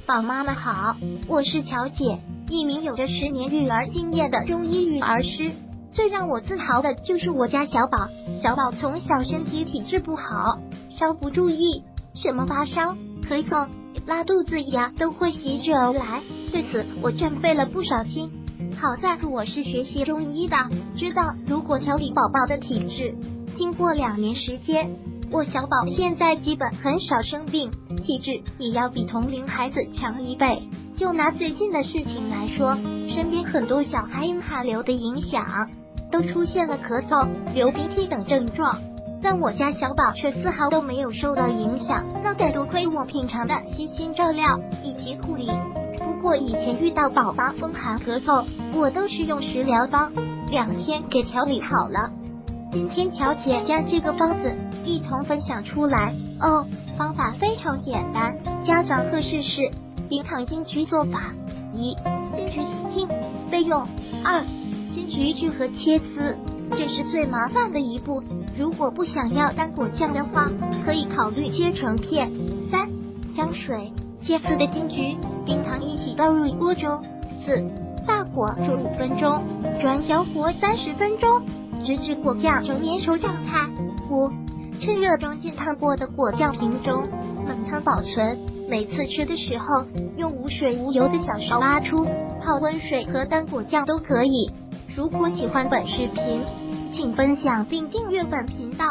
宝妈妈好，我是乔姐，一名有着10年育儿经验的中医育儿师。最让我自豪的就是我家小宝，小宝从小身体体质不好，稍不注意，什么发烧、咳嗽、拉肚子呀都会袭之而来。对此我真费了不少心。好在我是学习中医的，知道如果调理宝宝的体质，经过2年时间，我小宝现在基本很少生病，体质也要比同龄孩子强1倍。就拿最近的事情来说，身边很多小孩因寒流的影响，都出现了咳嗽、流鼻涕等症状，但我家小宝却丝毫都没有受到影响，那得多亏我平常的悉心照料以及护理。不过以前遇到宝宝风寒咳嗽，我都是用食疗方，2天给调理好了。今天乔姐将这个方子一同分享出来哦，方法非常简单，家长可试试。冰糖金桔做法： 1. 金桔洗净，备用。 2. 金桔去核切丝，这是最麻烦的一步，如果不想要当果酱的话，可以考虑切成片。 3. 将水、切丝的金桔、冰糖一起倒入锅中。 4. 大火煮5分钟，转小火30分钟，直至果酱呈粘稠状态。 5. 趁热装进烫过的果酱瓶中，冷藏保存。每次吃的时候，用无水无油的小勺拉出，泡温水和当果酱都可以。如果喜欢本视频，请分享并订阅本频道。